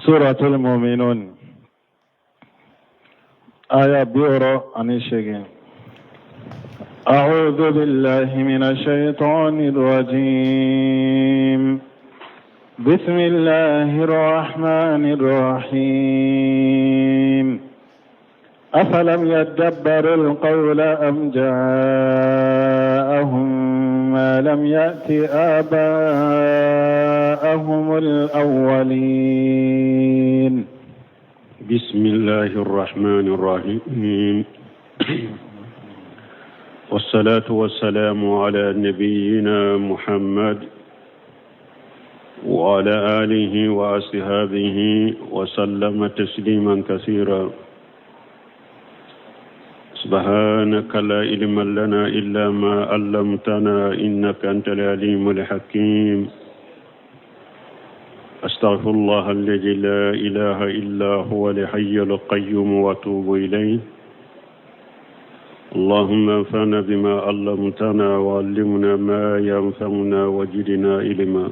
سورة المؤمنون آية بيورو عن الشيخين. أعوذ بالله من الشيطان الرجيم. بسم الله الرحمن الرحيم. أفلم يدبروا القول أم جاءهم ما لم يأت آباءهم الأولين. بسم الله الرحمن الرحيم. والصلاة والسلام على نبينا محمد وعلى آله وأصحابه وسلم تسليما كثيرا. سبحانك لا علم لنا إلا ما علمتنا إنك أنت العليم الحكيم. أستغفر الله الذي لا إله إلا هو الحي القيوم وأتوب إليه. اللهم انفعنا بما علمتنا وعلمنا ما ينفعنا وزدنا علما.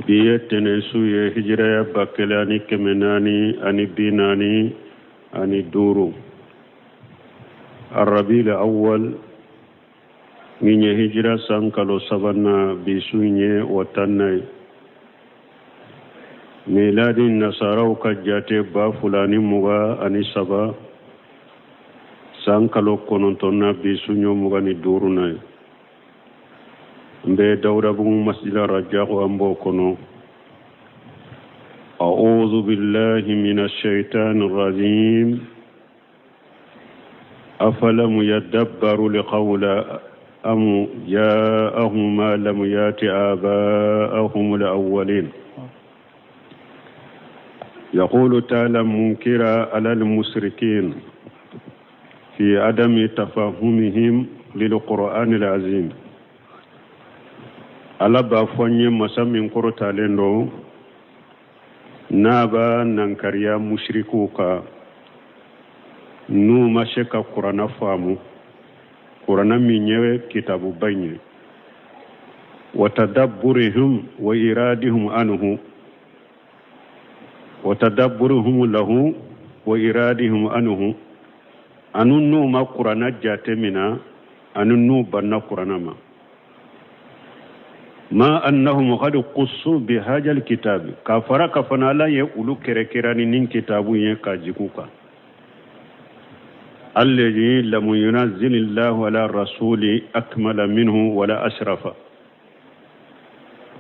بيتنا سوية هجرة بكلاني كمناني أني بيناني أني دورو الربيع الأول من هجرة سانكالو سبنا بسوية وتناي ميلاد النصارى وكجاتي بافلاني مغا أني سبا سانكالو كونتونا بسوية مغاني دوروناي مبي دورا بو مسجد الرجاق وامبو كونو. أعوذ بالله من الشيطان الرجيم. أفلم يدبروا القول أم جاءهم ما لم يأت آباءهم الأولين. يقول تعالى منكرا على المشركين في عدم تفهمهم للقرآن العظيم. على بافوني مسامين قرطالينو نابا ننكريا مشركوكا نو مشكا قرآن فامو قرآن مينيوه كتاب بيني وتدبرهم وإرادهم عنه وتدبرهم له وإرادهم عنه أنو نو ما قرآن جاتمنا أنو نو بنا قرآن ما أنهم قد قصوا بهذا الكتاب كفر كفنا لا يقولوا كركراني نين كتابو يكاجيكوكا الذي لم ينزل الله على الرسول أكمل منه ولا أشرف.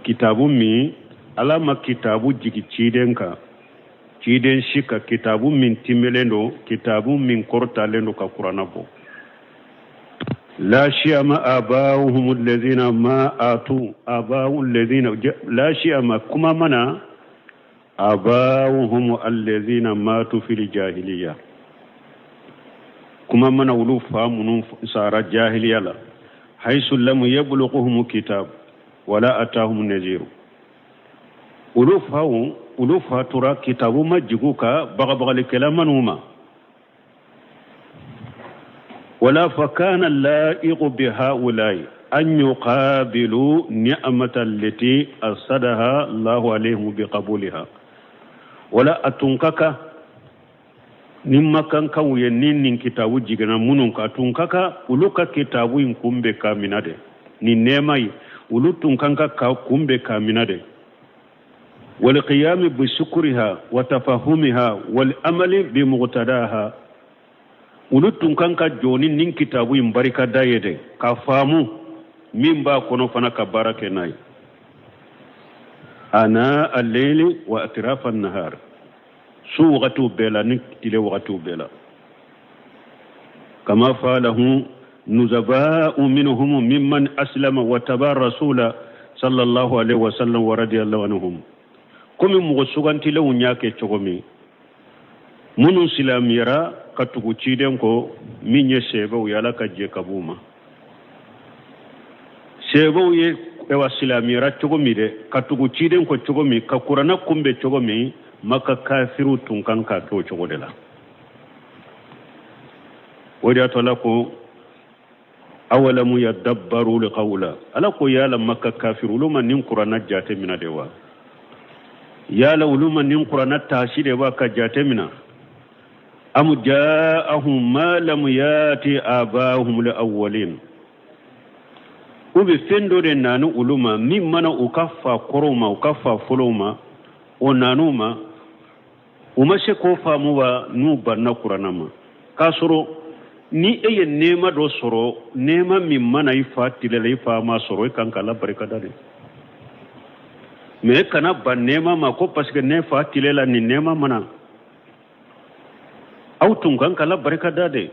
كتاب مي على ما كتاب جيكي تشيدنكا تشيدن شيكا كتاب من تيملينو كتاب من كورتالينو كقرانبو. لا شيء ما آباؤهم الذين ما آتوا آباء الذين لا شيء ما كما منا آباؤهم الذين ماتوا في الجاهلية كما منا ولوفا من صار جاهلية لا حيث لم يبلغهم كتاب ولا أتاهم نذير. ولوفا ترى كتاب ما جيكوكا بغبغ الكلام منهما ولا فكان اللائق بهؤلاء أن يقابلوا نعمة التي أرسلها الله عليهم بقبولها ولا أتنكك نما كان كوي نين كتابو جيغنا منونك أتنكك ولوك كتابو ينكم بكامنة نينماي ولو تنكك كم بكامنة والقيام بشكرها وتفهمها والأمل بمقتداها ulutun kanka joni nin kitabu in barika dayede ka famu min ba kono fana ka barake nay ana al-layli wa atrafa an-nahar su waqtu bela nin tile waqtu bela kama falahu nuzaba'u minhum mimman aslama wa tabar rasula sallallahu alaihi wasallam wa radiyallahu anhum komi mo suganti le unyake chogomi munu silamira katugu ciden ko minye sebe yala ka je kabuma sebe ye ewa silamira chogomi de katugu ciden ko chogomi ka qur'ana kumbe chogomi maka kafiru tunkan ka to chogodela wadi atola ko awalamu yadabbaru liqawla ala ko yala makka kafiru luma nin qur'ana jate mina dewa yala uluma nin qur'ana tashide wa ka jatemina am ja'ahum ma lam yati abahum al-awwalin ubi fendo de nanu uluma min mana ukaffa koroma ukaffa foloma onanuma umashe ko famuwa nu banna qur'ana ma kasoro ni eye nema do soro nema min mana ifa tilele ifa ma soro kan kala barka dare me kana ban nema ma ko parce que ne fa tilela ni nema mana aw tun kan kala barka dade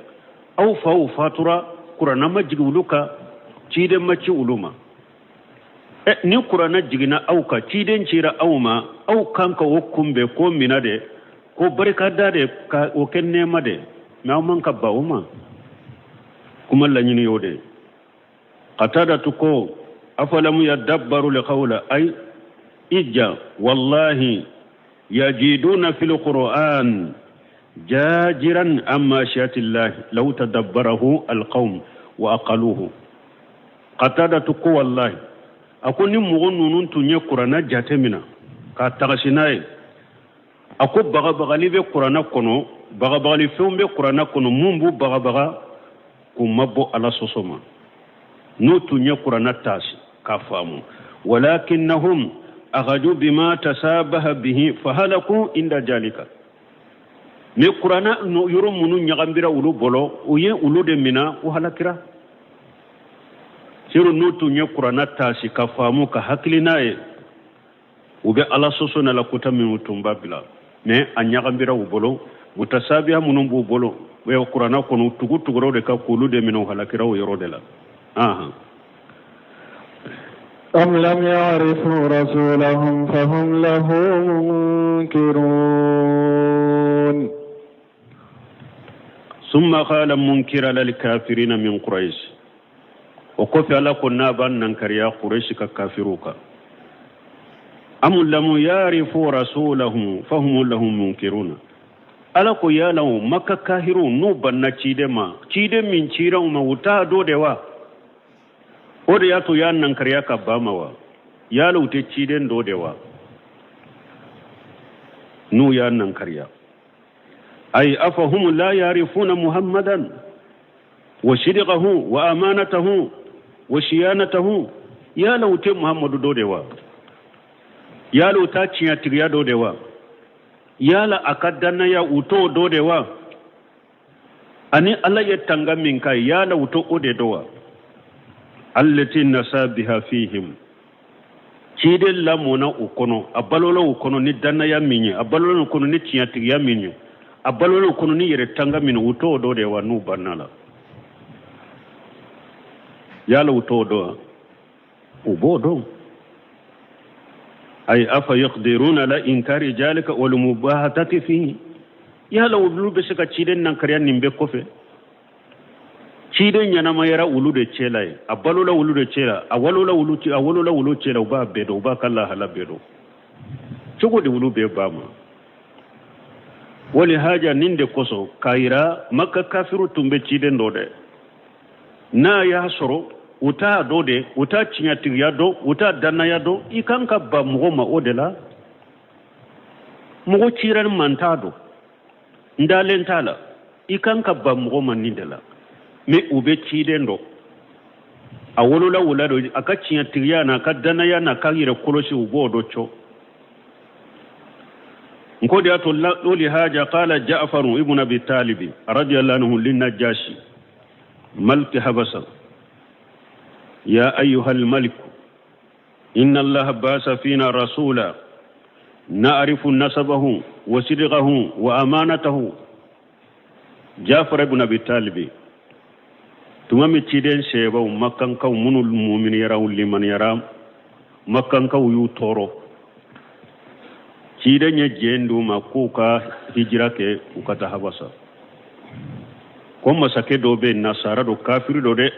aw fa fatura qur'ana ma jiguluka cide ma ci uluma ni qur'ana jigina aw ka ciden cira aw ma aw kanka wokumbe ko minade ko barka dade ka o ken nema de na man ka ba uma kuma la nyini yode qatada tuko afalam yadabbaru liqawla ay ijja wallahi yajiduna fil qur'an jajiran amma shatillahi law tadabbarahu alqawm wa aqaluhu qatada tuko wallahi akuni mugonunun tunye qur'ana jatemina ka tagasinaye ako baga baga libe qur'ana kono baga baga li fumbe qur'ana kono mumbu baga baga kumabo ala sosoma no tunye qur'ana tashi ka famu walakinnahum aghadu bima tasabaha bihi fahalaku inda jalika me qur'ana no yoro munu nyagambira ulu bolo uye ulu de mina u halakira siro no tunye qur'ana tashi ka famu ka haklinaye ube ala sosona la kutami mutumba bila me anyagambira u bolo mutasabiha munumbu bolo we qur'ana kono tugu tuguro de ka kulu de mino halakira o yoro de la aha am lam ya'rifu rasulahum fahum lahu munkirun summa qala munkira lil kafirin min quraish o ko fi ala ko naban nan kariya quraish ka kafiruka am lam ya'rifu rasulahum fahum lahu munkirun ala ko yalaw makka kahiru no banna cide min cira ma wuta do dewa o de yato yan nan kariya ka bamawa yalaw te cide do dewa no yan nan kariya ay afahum la yarifuna muhammadan wa shidqahu wa amanatahu wa shiyanatahu yalaw te muhammadu do dewa yalaw ta ciya tiriya do dewa yala akaddana ya uto dodewa ani Allah ya tanga min kai yala uto ode dowa allati nasabiha fihim cide lamona ukono abalolo ukono ni danna ya minye abalolo ukono ni tiati ya minye abalolo ukono ni yere tanga min uto dodewa nu banala yala uto dowa ubodo ay afa yaqdiruna la inkari jalika wal mubahatati fihi yala wulu be saka ciden nan kariya nimbe kofe ciden yana mayara wulu de chelai abalola wulu de chela awalola wulu chela uba bedo uba kala hala bedo chogo de wulu be bama wali haja ninde koso kaira makka kafiru tumbe ciden dode na ya soro uta dode uta chinyati yado uta dana yado ikanka ba mugoma odela mugo chiran mantado ndalen tala ikanka ba mugoma nindela me ube chidendo awolola wulado aka chinyati yana ka dana yana ka yire koloshi ubodo cho nkodi ato loli haja qala Ja'far ibn Abi Talib radiyallahu anhu lin-Najashi ملك حبسة يا أيها الملك إن الله باس فينا رسولا نعرف نسبه وصدقه وأمانته جعفر بن أبي طالب تمامي تشيدين شيبا مكان كو من المؤمن يراو لمن يرام مكان كو يوتورو تشيدين يجندو مكوكا هجرة وكتا حبسة comme masake do be nasara do kafiri do de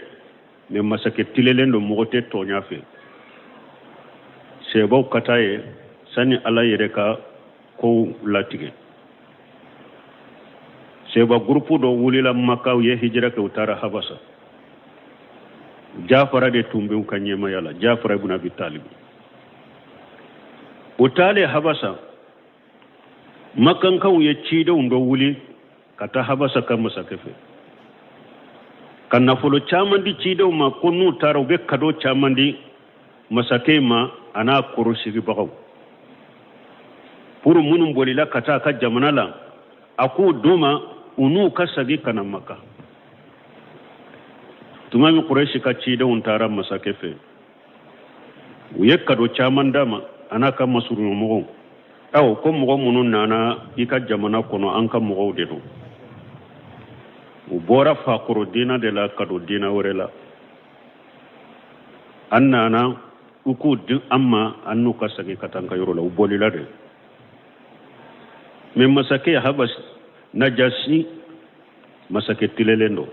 me masake tilelen do mogote to nyafe sebo kataye sani ala yere ka ko latige sebo groupe do wulila makaw ye hijra ke utara habasa jafara de tumbe kanyema yala jafara ibn Abi Talib utale habasa makan kan ya ci da undo wuli kata habasa kan masake fe kan na folo chamandi ci da ma konu taro be kado chamandi masake ma ana kurushi bagaw puru munum bolila kata ka jamana la aku doma unu kasagi kana maka tumami quraishi ka ci da untara masake fe uye kado chamanda ma ana ka masuru mo aw ko mo munun nana ika jamana kono an ka mo de do u bora fa koro dina de la kado dina worela annana uku amma annu kasagi katanga yoro la u bolila de men masake habas najasi masake tilelendo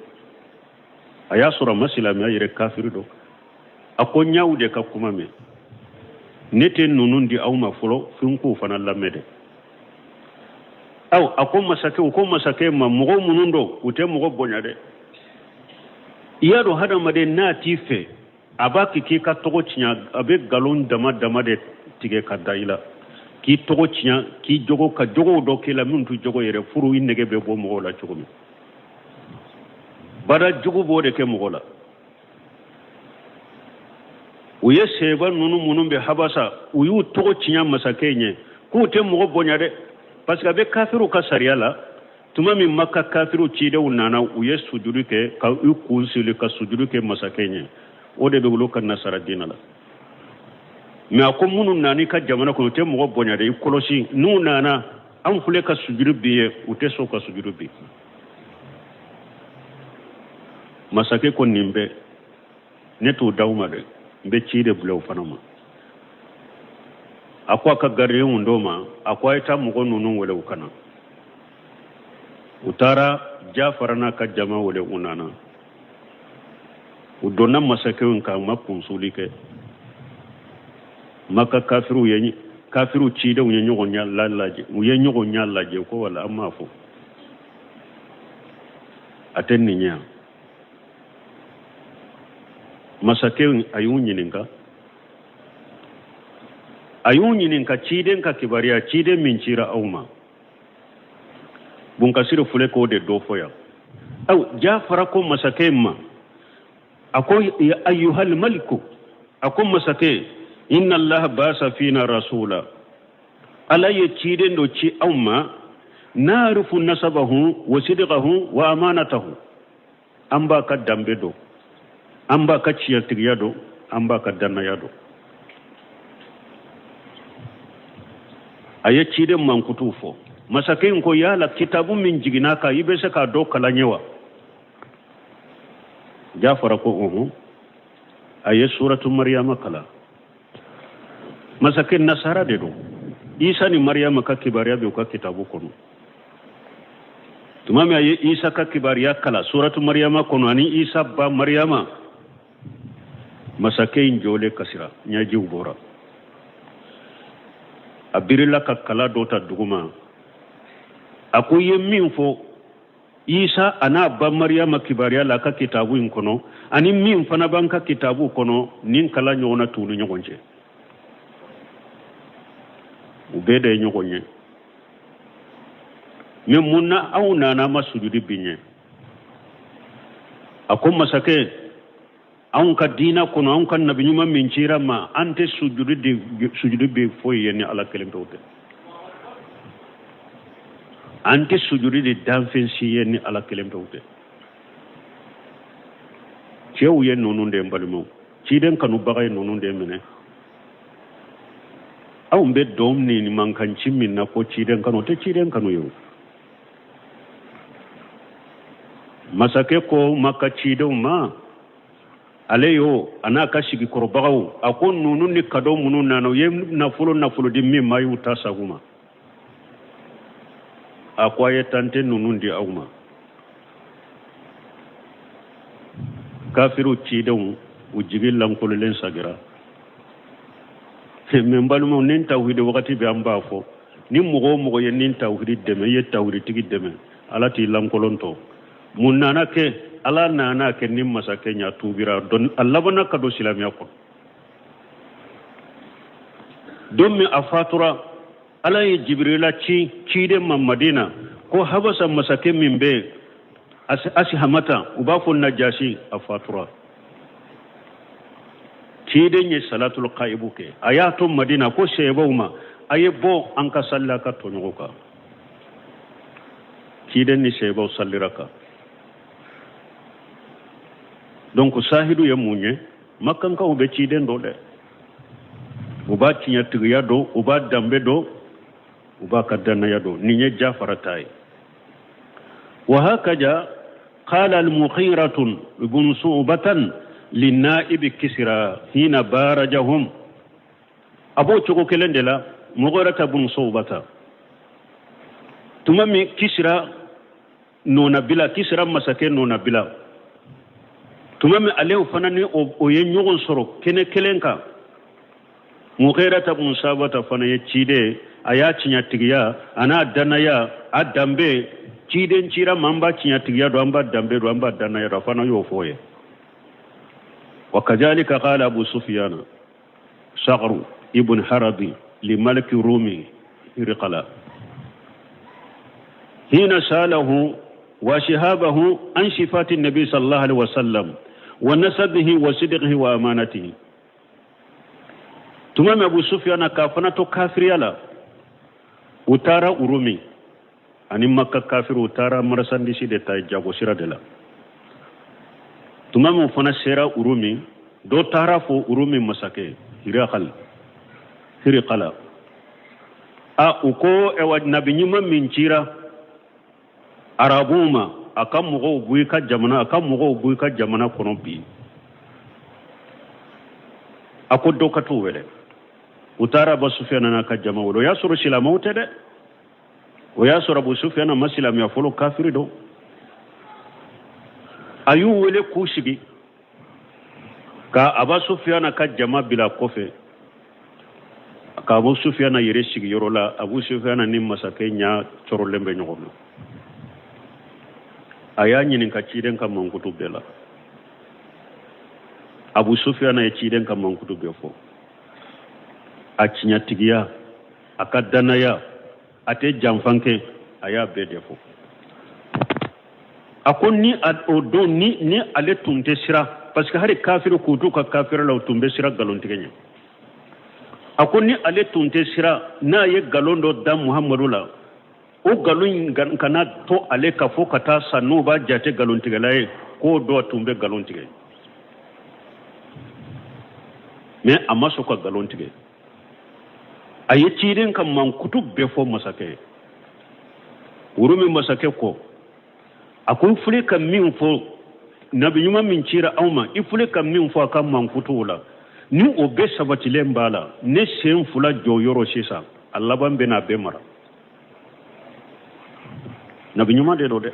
aya sura masilami ayre kafiru do ako nyawde ka kuma me nete nunundi awma fulo funku fana lamede aw ako masake ma mogo munundo ute mogo bonyade iyado hada made na tife abaki ki ka togo tinya abe galon dama de tige kadaila ki togo tinya ki jogo ka jogo do ke la muntu jogo yere furu innege be bo mogo la jogo mi bada jogo bo de ke mogo la uye seba nunu munum be habasa uyu togo tinya masake nye ku te mogo bonyade parce que be kafiru ka sariala tuma min makka kafiru ci de unana uye sujudu ke ka u kunsili ka sujudu ke masake nye o de be wulo kan nasara dinala mais ako munun nani ka jamana ko te mogo bonyade ikolosi nu nana am fule ka sujudu biye ute so ka sujudu bi masake ko nimbe netu dawma de mbe ci de bulew fanama akwa ka garre undoma akwa ita mogo nunu wele ukana utara jafarana ka jama wele unana udona masake unka makunsuli ke maka kafiru ci de unye nyogo nyalaje uye nyogo nyalaje ko wala amafo atenni nya masake ayun yininka ciden ka kibariya ciden min cira auma bun kasir fule ko de do foya aw jafara ko masake ma ako ya ayyuhal maliku ako masake inna allaha basa fina rasula ala ye ciden do ci auma narifu nasabahu wa sidqahu wa amanatahu amba ka dambe do amba ka ciyar tigiyado amba ka danayado aya ciden mankutu fo masakin ko yala kitabu min jigina ka ibe se ka do kala nyewa jafara ko aya suratu maryama kala masakin nasara de do isa ni maryama ka kibariya be ka kitabu kono tumami aya isa ka kibariya kala suratu maryama kono ani isa ba maryama masakin jole kasira nyaji ubora abirila ka kala dota duguma akoye min fo isa ana ba maryama kibariya la ka kitabu in kono ani min fana ban ka kitabu kono nin kala nyona tunu nyogonje ubede nyogonye me munna au nana masujudi binye akom masake an ka dina kono an kan nabi nyuma min cira ma ante sujudu be foye ni ala kelem tawte ante sujudu de danfensi ni ala kelem tawte cew yen nonu de mbalimo ci den kanu bagay nonu de mene aw mbe dom ni man kan cimmin na ko ci den kanu te ci den kanu yo masake ko makka ci do ma aleyo ana ka shigi korbagaw akon nunu ni kado munun nano yem na fulo di mi mayu tasaguma akwaye tante nunu di awma kafiru ciidon ujigil lankolo len sagira men balmo nin tawhid wakati be amba fo ni mogo yen nin tawhid deme ye tawhid tigi deme alati lankolon to mun nana ke ala nana ke nim masake nya tubira don Allah bana kado silamiya ko دومي أفاترا على جبريل تشيد من مدينة كو حبس مساكين من بي أسي همتا وبافو النجاشي أفاترا تشيد صلاة القائبوك آيات مدينة كو سيبوما أيبو أنك صلاك تنغوكا تشيد سيبو صلركا donc sahidu ya munye makan ka ube ciden do de uba tinya tiya do uba dambe do uba kadana ya do ninye jafaratai wa hakaja qala al mukhiratun ibn su'batan lin-na'ib kisra hina barajahum abo choko kelendela mughirata ibn su'bata tumami kisra nona bila kisra masake nona bila tumami alew fanani o ye ñogon soro kene kelenka mukhirata ibn sabata fana ye cide aya cinya tigiya ana danaya adambe cide cira mamba cinya tigiya do amba dambe do amba danaya do fana yo foye wakadhalika qala abu sufyan saqru ibn harabi li malik rumi irqala hina salahu wa shihabahu an sifati an-nabi sallallahu alaihi wasallam ونسبه وصدقه وامانته تمام ابو سفيان كافنته كافر يلا utara urumi ani makka kafir utara marasandi si de tay jago sira de la tumamu fana sera urumi do tara fo urumi masake hirqala a uko e wad nabi nyuma min cira arabuma akam mugo buy ka jamana kono bi akoddo katu wele utara ba sufyan na ka jama wolo yasuru sila mawte de o yasuru abu sufyan maslam ya folo kafiri do ayu wele kushigi ka aba sufyan ka jama bila kofe ka abu sufyan yere shigi yorola abu sufyan ni masake nya choro lembe nyogono aya nyinin ka ciden ka mankutu bela abu sufyan ya ciden ka mankutu befo a cinya tigiya akadana ya ate jamfanke aya bedefo akon ni odo ni ale tunte sira parce que hari kafiru kutu ka kafiru law tumbe sira galon tigenya akon ni ale tunte sira na ye galondo da muhammadu la o galon kana to ale ka fo kata sanu ba jate galon tigalaye ko do tumbe galon tigay mais amaso ka galon tigay aye ciiden kam man kutub be fo masake wurumi masake ko akon fule kam min fo nabi nyuma min cira awma ifule kam min fo kam man kutula ni o be sabati lembala ne sen fula joyoro sisa allah ban bena be mara nabi nyuma de do de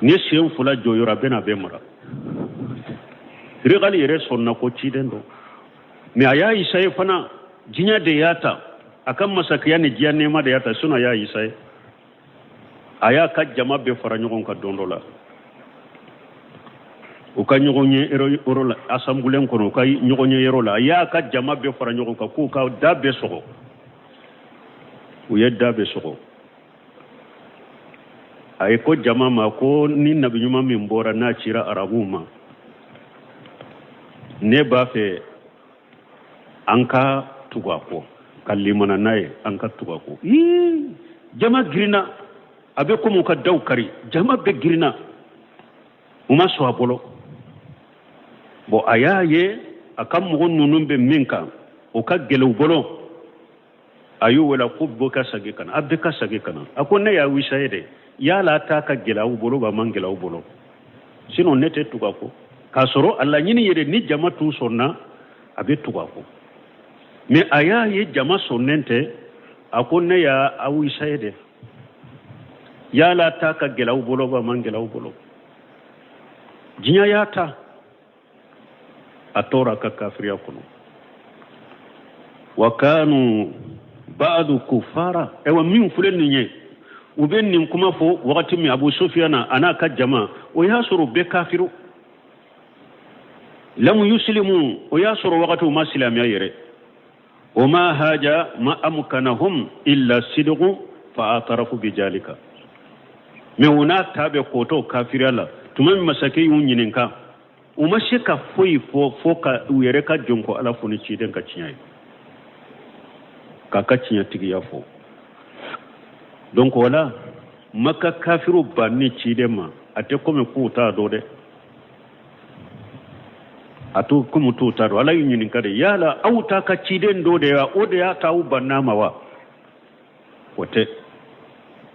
ne sen fula joyoro bena be mara rigali yere sonna ko ciiden do me aya isai fana jinya da yata akan masakiya ne jiya nema da yata suna ya isai aya ka jama be fara nyogon ka dondola o ka nyogonye ero la assemblée kono ka nyogonye ero la aya ka jama be fara nyogon ka ko ka dabe soko o ye dabe soko ay ko jama ma ko ni nabi nyuma min bora na cira arabuma ne ba fe anka tugako kallimana naye anka tugako jama grina abe ko mu ka dawkari jama be grina uma so abolo bo ayaye akam mo nunum be minka o ka gelew bolo ayu wala kubbo ka sage kana abbe ka sage kana akone ya wisayede ya la ta ka gelaw bolo ba man gelaw bolo sino nete tugako kasoro alla nyini yede ni jama tu sonna abe tugako mais aya ye jama sonnente akone ya awu sayede ya la ta ka gelaw bolo ba man gelaw bolo jinya ya ta atora ka kafiriya kono wa kanu ba'du kufara ewa min fulen nye uben nim kuma fo wakati mi abu sufyana ana ka jama o yasuru be kafiru lam yuslimu o yasuru wakati ma silamiya yere وما هاجا ما أمكنهم إلا الصدق فاعترفوا بذلك ميونا تابع كوتو كافر الله تمام مساكي يونينكا وما شكا فوكا ويركا جونكو على فوني تشيدن كاتشياي كاكاتشيا تيغيا فو دونك ولا مكا كافرو باني تشيدما أتكم كوتا دودي atu kuma tutaro ala yin kare yala auta ka ciden do da ya o da ya tawo banama wa wote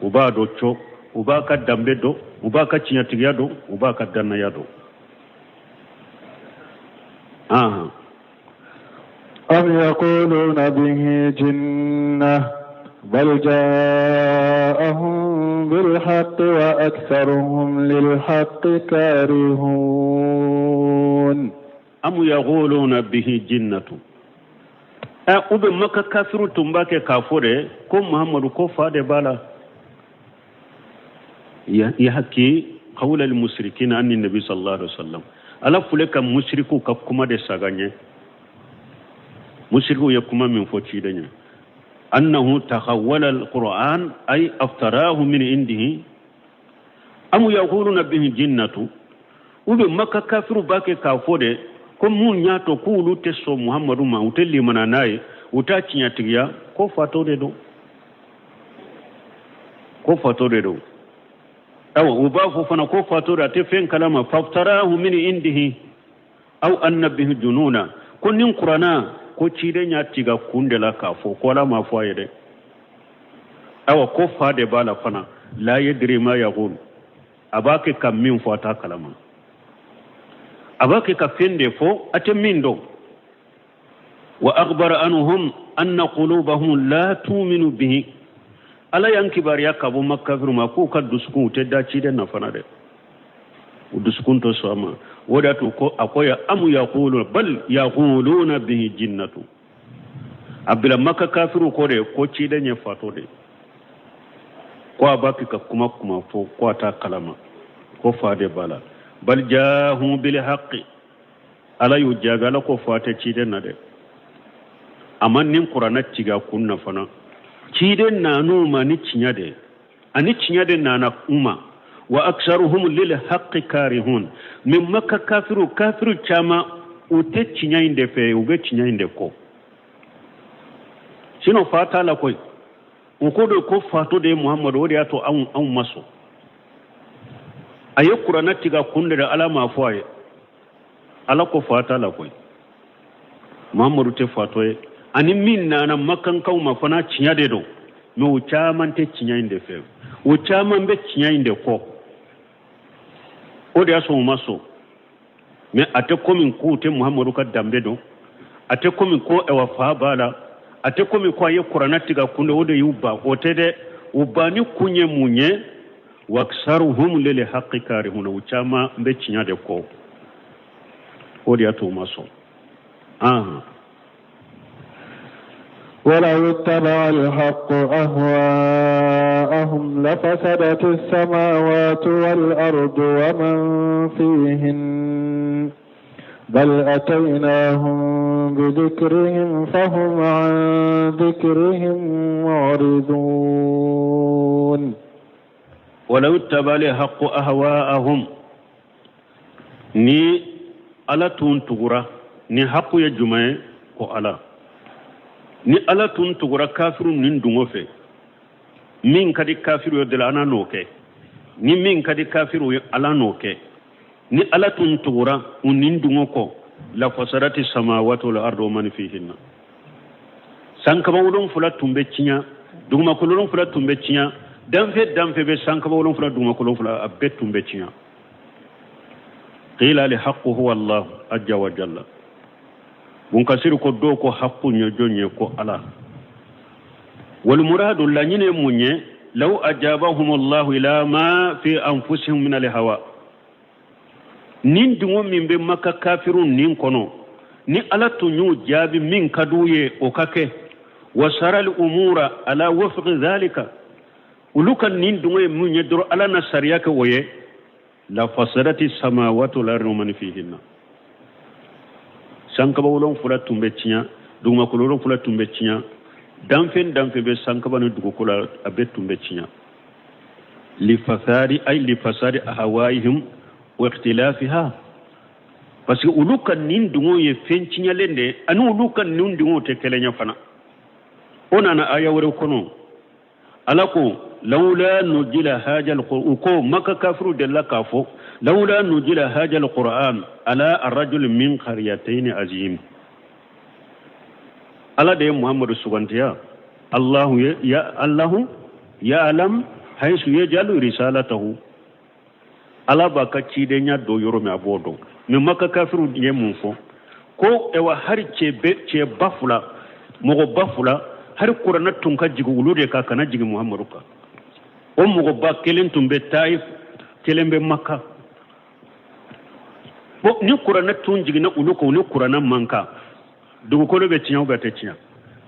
uba do cho uba ka dambe do uba ka cinya tiya do uba ka danna ya do am yaquluna bihi jinnah bal ja'ahum bil haqq wa aktharuhum lil haqq karihun am yaquluna bihi jinnatu ube maka kafiru tumbake kafure ko muhammadu ko fade bala ya haki qawla al mushrikin anni nabi sallallahu alaihi wasallam ala fuleka mushriku ka kuma de saganye mushriku ya kuma min foci danya annahu takhawwala al qur'an ay aftarahu min indihi am yaquluna bihi jinnatu ube maka kafiru bake kafure ko mun nyato kulu teso muhammadu ma utelli mananaye utachinya tiya ko fatore do aw ubafu fana ko fatore ate fen kalama faftarahu min indihi aw annabihi jununa kunin qur'ana ko cide nya tiga kundela ka fo ko la ma fo yede aw ko fade bala fana la yadri ma yaqul abake kam min fo ta kalama abake ka fende fo ate mindo wa akhbara anhum anna qulubahum la tu'minu bihi ala yankibar yakabu makkafiru ma ko kadusku te da ci de na fana de uduskun to sama woda to ko akoya amu yaqulu bal yaquluna bihi jinnatu abila makka kafiru ko de ko ci de nye fato de ko abake ka kuma fo ko ta kalama ko fade bala bal jaahu bil haqqi ala yujagala ko fate ciden na de aman nin qur'ana ciga kunna fana ciden na no mani cinya de ani cinya de na umma wa aktsaruhum lil haqqi karihun min makka kafiru chama ute cinya inde fe ube cinya inde ko sino fata la koy ko do ko fato de muhammadu wodi ato an maso ayi qur'ana tiga kunde da alama foye ala ko fata la koy muhammadu te fatoye ani min na makan kauma fana cinya de do no chaman te cinya inde fe o chaman be cinya inde ko o de aso maso me ate komin ku te muhammadu ka dambe do ate komin ko e wa fa bala ate komin ko ayi qur'ana tiga kunde o de yuba o te de ubani kunye munye waksaruhum lil haqqi karihuna uchama mbe cinya de ko odi atu maso ولو اتبع الحق أهواءهم لفسدت السماوات والأرض ومن فيهن بل أتيناهم بذكرهم فهم عن ذكرهم معرضون ولو اتبع الحق أهواءهم ni ala tun tugura ni haqqu ya jumae ko ala ni ala tun tugura kafiru nin dungo fe min kadi kafiru de la noke ni min kadi kafiru ala noke ni ala tun tugura unin dungo ko la fasarati samawati wal ardu man fihinna sankaba wulun fula tumbe cinya duguma kulun fula tumbe cinya damfe be sankaba wulun fula duguma kulun fula abbe tumbe cinya qila li haqqu huwa allah azza wa jalla bun kasir ko do ko haqqu nyojonye ko ala wal muradu la nyine munye law ajabahum allah ila ma fi anfusihim min al hawa nin dungo min be makka kafirun nin kono ni ala to nyu jabi min kaduye o kake wasara al umura ala wafq dhalika ulukan nin dungo munye doro ala nasariya ka woye la fasadati samawati wal ardu man fihinna sankaba wolon fula tumbe cinya duguma koloro fula tumbe cinya danfe be sankabani dugukola abe tumbe cinya لفساد أهوائهم واختلافها parce que ulu kan nin dungo ye fencinya lende anu ulu kan nin dungo te kelenya fana ona na aya wore kono alako laula nujila haja alquran ko maka kafiru dalla kafo laula nujila haja alquran ala arrajul min qaryatayn azim ala de muhammadu sugantiya allah ya alam haysu yajalu risalatahu ala baka cidenya do yoro me abodo me maka kafiru ye mun fo ko e wa har ce bafula mogo bafula har qur'ana tun ka jigu ulude ka kana jigi muhammadu ka o mogo ba kelen tumbe taif kelembe makka bo ni qur'ana tun jigi na uluko ni qur'ana manka dugu ko be tinya ba te tinya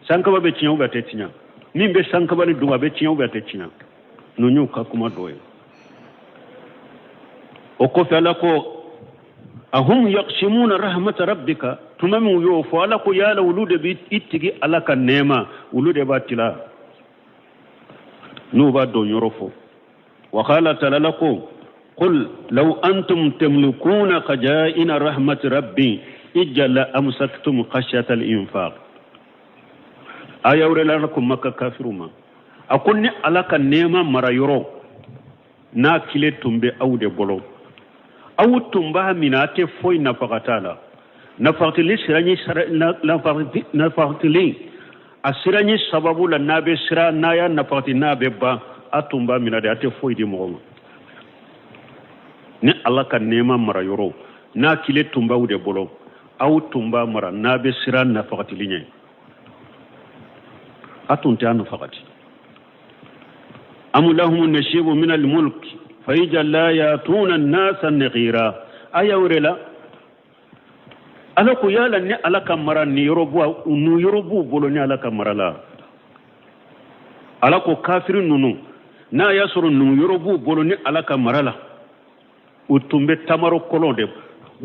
sanka ba be tinya ba te tinya min be sanka ba ni duga be tinya ba te tinya nunyu ka kuma doye o ko fala ko ahum yaqsimuna rahmat rabbika tumamu yo fo ala ko yala wulude bi ittigi alaka nema wulude batila no ba do yorofo wa qala ta'ala ko qul law antum tamlikuna khaja'ina rahmat rabbi ijalla amsaktum khashyata al-infaq ayawre lanakum makka kafiruma akunni alaka nema mara yoro na kile tumbe awde bolo aw tumba minate foy na fakatala na fakatili sirani na fakatili asirani sababu la nabe sira naya na fakati nabe ba atumba minade ate foy di mo ni alaka nema mara yoro na kile tumba awde bolo aw tumba mara nabe sira na fakatili nye atunte anu fakati أم لهم النشيب من الملك فيجعل لا يأتون الناس النغيرا أيورلا ألكو يالا ني ألكا مرا نيروبو بولو ني ألكا مرا لا ألكو كافر نونو نا يسر نيروبو بولو ني ألكا مرا لا وتمبي تمارو كولون دي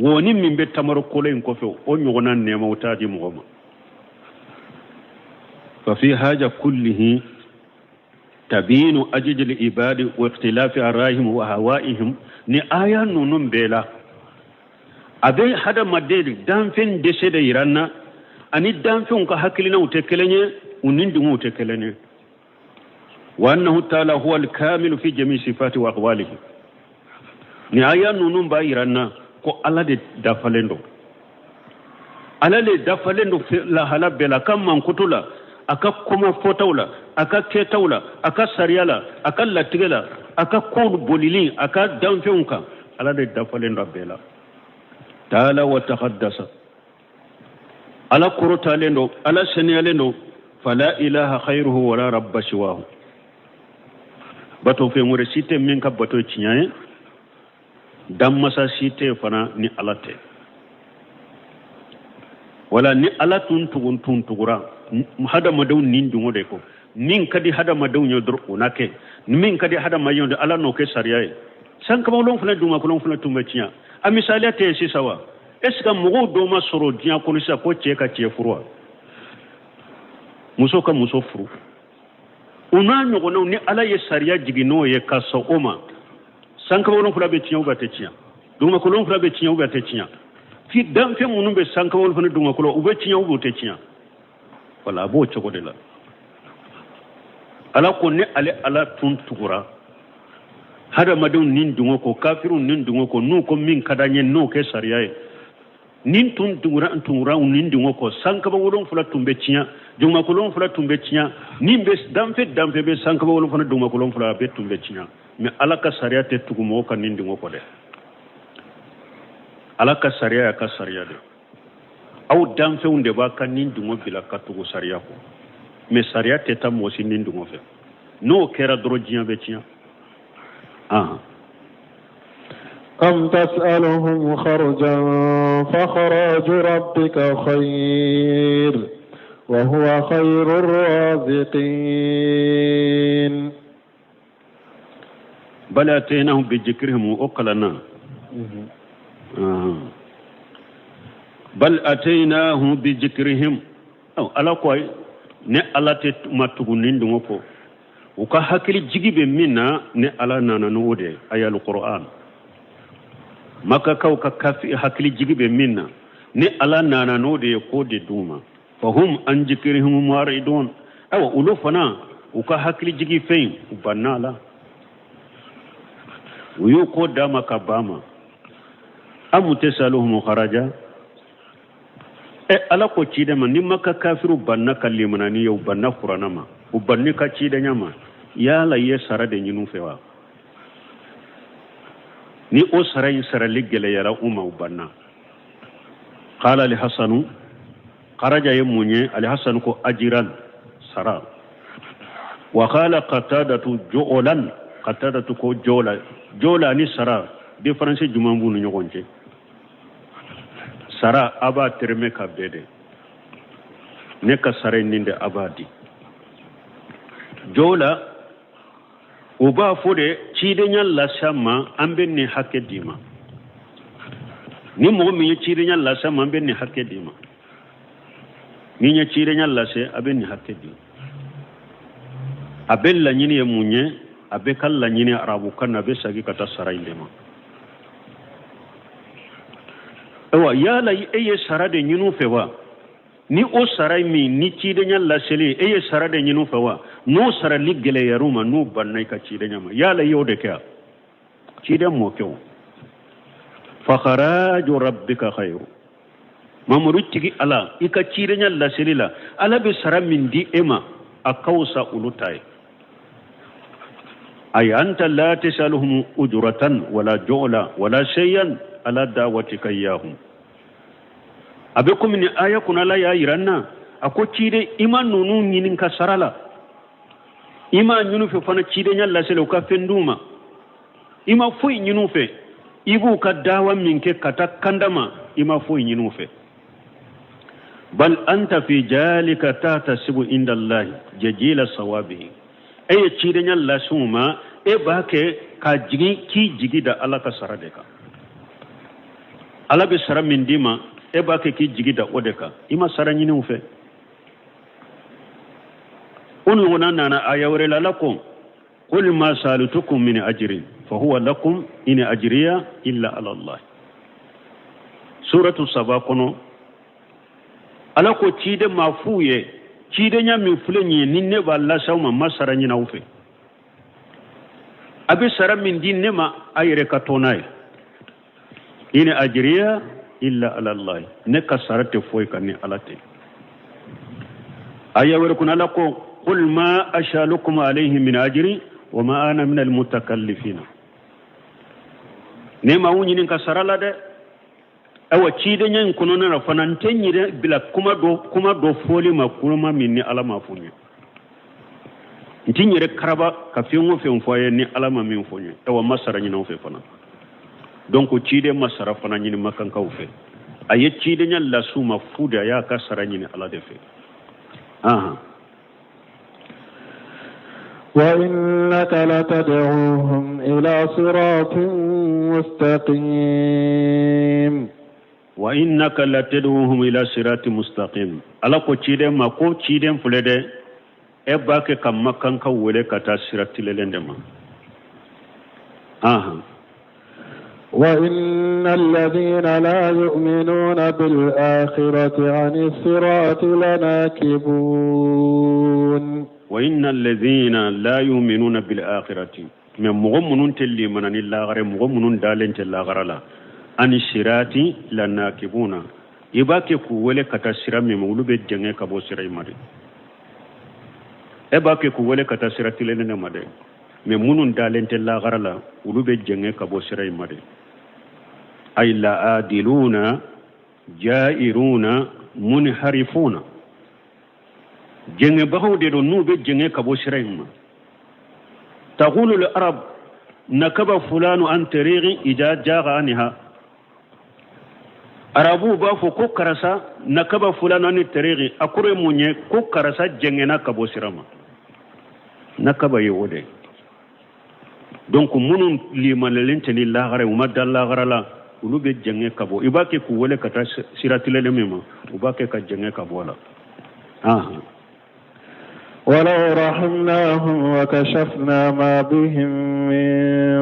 woni min be tamaro kolen ko fe o nyogona nema wutaji mo fa fi haja kullihi تبين أجج العباد واختلاف آرائهم وهوائهم ni aya nunun bela abe hada madeli danfen desede iranna ani danfen ka hakilina utekelenye unindi utekelenye wa annahu ta'ala huwa al-kamil fi jami' sifati wa aqwalihi ni aya nunun ba iranna ko ala de dafalendo la hala bela kam man kutula aka kuma fotawla aka ketawla aka sariyala aka latigela aka kodu bolili aka danfenka ala de dafalen rabbela taala wa taqaddasa ala kurota lendo ala seniyalendo fala ilaha khairuhu wala rabba siwahu bato fe ngure site min ka bato cinyaye dammasa site fana ni alate wala ni alatun tugura hada madaw nin dungo de ko nin kadi hada madaw nyodor onake min kadi hada mayondo ala no ke sariya san kama lon funa duma ko lon funa tumetiya a misali te si sawa eska mugo do ma soro dia ko lisa ko cheka che furwa muso ka muso furu una nyogo no ni ala ye sariya jigino ye kaso oma san kama lon funa be tiya o bate tiya duma ko lon funa be tiya o bate tiya fi dan fe munun be san kama lon funa duma ko o be tiya o bate tiya wala bo choko de la ala ko ne ala tun tugura hada madun nin dungo ko kafirun nin dungo ko nu ko min kadanye no ke sariya nin tun tugura nin dungo ko sanka ba wolon fula tumbe cinya duma ko lon fula tumbe cinya nin be damfe be sanka ba wolon fula duma ko lon fula be tumbe cinya me ala ka sariya te tugumo kan nin dungo ko de ala ka sariya de aw danfe unde ba kan nin dungo bila katugo sariya ko me sariya te tam mosi nin dungo fe no kera dro jiya be tiya am tas'aluhum kharjan fa kharaj rabbika khayr wa huwa khayrur raziqin bal atainahum bi dhikrihim uqlana بل أتيناه بذكرهم ala ko ne ala te matugunin dungo ko uka hakili jigibe minna ne ala nana no de ayal qur'an maka kaw ka kafi hakili jigibe minna ne ala nana no de ko de duma fahum an jikrihum muridun awa ulu fana uka hakili jigi fein ubanala uyu ko dama ka bama amu tasaluhum kharaja ala ko cide man nimma ka kafiru banna kallimana ni yow banna qur'ana ma ubanni ka cide nyama yala ye sara de nyinu fewa ni o sara yi sara ligele yara umma ubanna qala li hasanu kharaja yemunye ali hasan ko ajiran sara wa qala qatadatu ju'lan qatadatu ko jola ni sara difference jumambu no nyogonje sara aba terme ka bede ne ka sara ninde abadi jola uba fode cide nyal la sama ambe ni hakke dima ni mo mi cide nyal la sama ambe ni hakke dima ni nya cide nyal la se abe ni hakke dima abel la nyini e munye abe kal la nyini arabu kan abe sagi kata sara indema ewa yala eye sara de nyinu fewa ni o sara mi ni cide nyal la sele eye sara de nyinu fewa no sara ligele yaruma no bannay ka cide nyama yala yode ka cide mo kew fa kharaju rabbika khayru mamuru tigi ala ika cide nyal la sele la ala be sara min di ema akausa ulutai ay anta la tasaluhum ujratan wala ju'la wala shay'an ala dawatika iyahum abekum ni aya kuna la ya iranna ako cide iman nunu nyinin ka sarala ima nyunu fe fana cide nyalla sele ka fenduma ima foi nyunu fe ibu ka dawa minke kata kandama ima foi nyunu fe bal anta fi jalika tatasibu inda allah jajila sawabihi ay cide nyalla suma e bake ka jigi ki jigi da ala ka sarade ka ala be sara min dima e bake ki jigi da odeka ima sara nyini ufe ununa nana ayawre lakum qul ma salatukum min ajrin fa huwa lakum in ajriya illa ala allah suratu saba kono ala ko cide mafuye cide nya mi fulenye ninne balla sawma masara nyina ufe abi sara min dinne ma ayre ka tonay in ajriya illa ala allah ne ka sarate foy kan ni alate ayawre kun ala ko qul ma ashalukum alayhi min ajri wa ma ana min al mutakallifin ne ma wunyi nin ka sarala de awa cide nyen kuno na fanan tenyire bila kuma do foli ma kuma minni alama funye ntinyire karaba ka fiungo fe mfoye ni alama min funye awa masara nyina fe fana donc cide masara fana nyini makan ka ufe aye cide nyal la suma fuda ya ka sara nyini ala de fe aha وإنك لتدعوهم إلى صراط مستقيم وإنك لتدعوهم إلى صراط مستقيم ala ko cide ma ko cide fulede e bake kam makan ka wole kata sirati lelende ma aha وإن الذين لا يؤمنون بالآخرة عن الصراط لناكبون وإن الذين لا يؤمنون بالآخرة من مغمنون تلي منن الله مغمنون دالن تلا غرلا عن الصراط لناكبون ibake ku wele kata sira me mawlube jenge ka bo sira imade ebake ku wele kata sira tilene ne made me munun dalente la garala ulube jenge ka bo sira imade ay la adiluna jairuna munharifuna jenge bahawde do nube jenge ka bo sira imma taqulu al arab nakaba fulanu an tariqi ida jaga anha arabu ba fo ko karasa nakaba fulana ni teregi akure munye ko karasa jengena kabo sirama nakaba yewode donc munun limanelen tani la gare umma dalla garala ulube jenge kabo ibake ku wole kata siratile mema ubake ka jenge kabo la ولو رحمناهم وكشفنا ما بهم من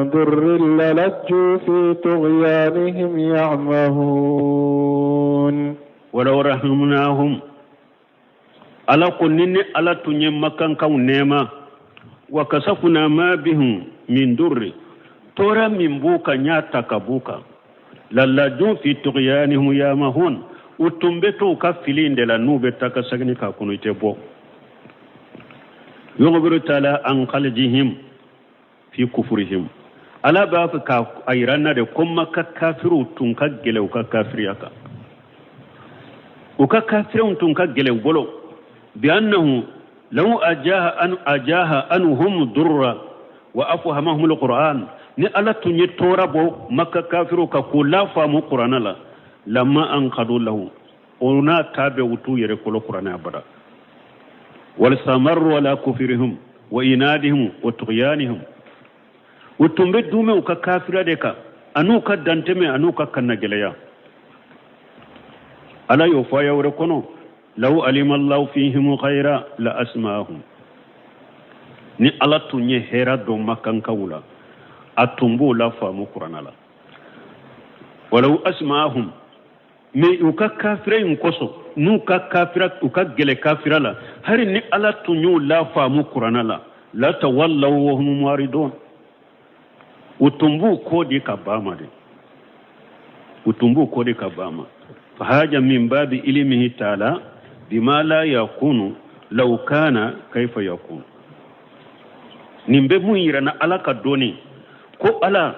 ضر للجوا في طغيانهم يعمهون ولو رحمناهم على قنين على تنين مكان كون نيما وكشفنا ما بهم من ضر تورا من بوكا نياتا كبوكا للجوا في طغيانهم يعمهون وتنبتو كفلين دلا نوبة تكسغني كاكونو يتبو يغبر تعالى عن خلجهم في كفرهم على باب ايرانا de kuma ka kafiru tun ka gelew ka kafiriyaka uka kafirun tun ka gelew bolo bi annahu law ajaha anhum durra wa afhamahum alquran ni ala tun yitora bo makka kafiru ka kula famu qur'ana la lamma an qadu lahu ona tabe wutu yere ko qur'ana abada والثمر ولا كفرهم وإنادهم وطغيانهم وتنبت دومي وكا كافرة ديكا أنوكا دانتمي أنوكا كنجليا ألا يوفايا وركونو لو علم الله فيهم خيرا لأسماهم ni ala tunye hera do makan kawula atumbu la famu qur'ana la walau asma'ahum me uka kafira in koso nu ka kafira uka gele kafira la hari ni ala tunyu la famu qur'ana la tawallaw wa hum muridun utumbu kodi kabama de utumbu kodi kabama fa haja min babi ilmihi ta'ala bima la yakunu law kana kayfa yakunu nimbe muira na ala ka doni ko ala